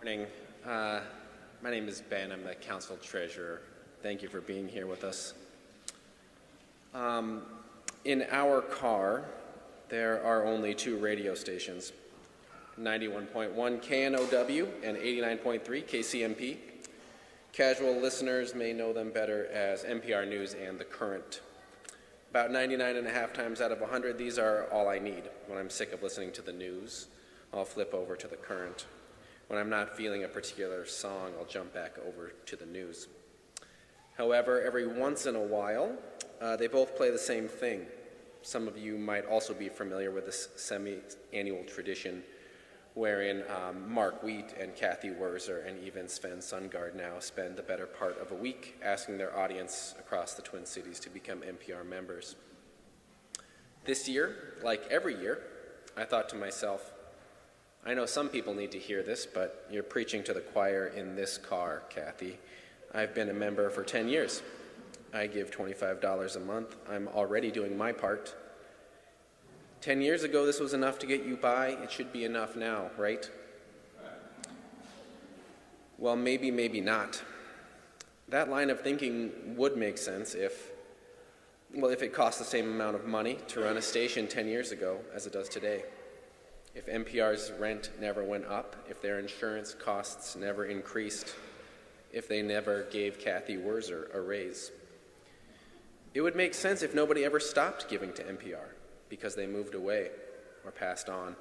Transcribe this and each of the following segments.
Morning. My name is Ben. I'm the council treasurer. Thank you for being here with us. In our car, there are only two radio stations, 91.1 KNOW and 89.3 KCMP. Casual listeners may know them better as NPR News and The Current. About 99.5 times out of 100, these are all I need. When I'm sick of listening to the news, I'll flip over to The Current. When I'm not feeling a particular song, I'll jump back over to the news. However, every once in a while, they both play the same thing. Some of you might also be familiar with this semi-annual tradition wherein Mark Wheat and Kathy Wurzer and even Sven Sundgaard now spend the better part of a week asking their audience across the Twin Cities to become NPR members. This year, like every year, I thought to myself, I know some people need to hear this, but you're preaching to the choir in this car, Kathy. I've been a member for 10 years. I give $25 a month. I'm already doing my part. 10 years ago, this was enough to get you by. It should be enough now, right? Well, maybe, maybe not. That line of thinking would make sense if it cost the same amount of money to run a station 10 years ago as it does today. If NPR's rent never went up, if their insurance costs never increased, if they never gave Kathy Wurzer a raise. It would make sense if nobody ever stopped giving to NPR because they moved away or passed on.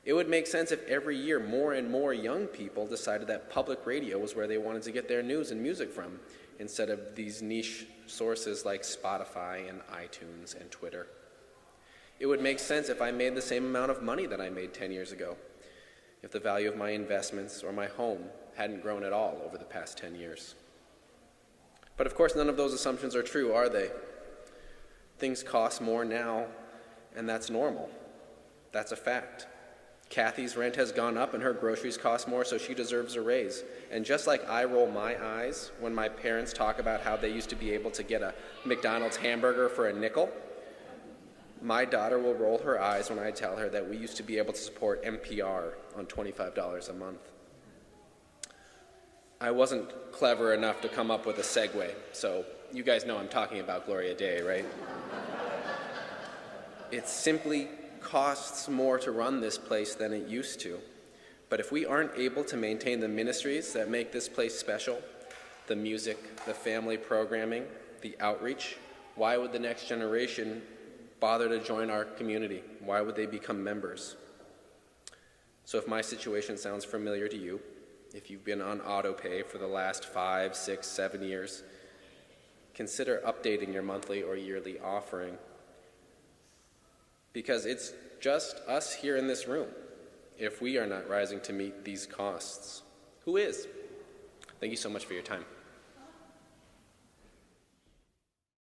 It would make sense if every year more and more young people decided that public radio was where they wanted to get their news and music from, instead of these niche sources like Spotify and iTunes and Twitter. It would make sense if I made the same amount of money that I made 10 years ago, if the value of my investments or my home hadn't grown at all over the past 10 years. But of course, none of those assumptions are true, are they? Things cost more now, and that's normal. That's a fact. Kathy's rent has gone up and her groceries cost more, so she deserves a raise. And just like I roll my eyes when my parents talk about how they used to be able to get a McDonald's hamburger for a nickel, my daughter will roll her eyes when I tell her that we used to be able to support NPR on $25 a month. I wasn't clever enough to come up with a segue, so you guys know I'm talking about Gloria Dei, right? It simply costs more to run this place than it used to. But if we aren't able to maintain the ministries that make this place special, the music, the family programming, the outreach, why would the next generation bother to join our community? Why would they become members? So if my situation sounds familiar to you, if you've been on auto pay for the last 5, 6, 7 years, consider updating your monthly or yearly offering, because it's just us here in this room. If we are not rising to meet these costs, who is? Thank you so much for your time.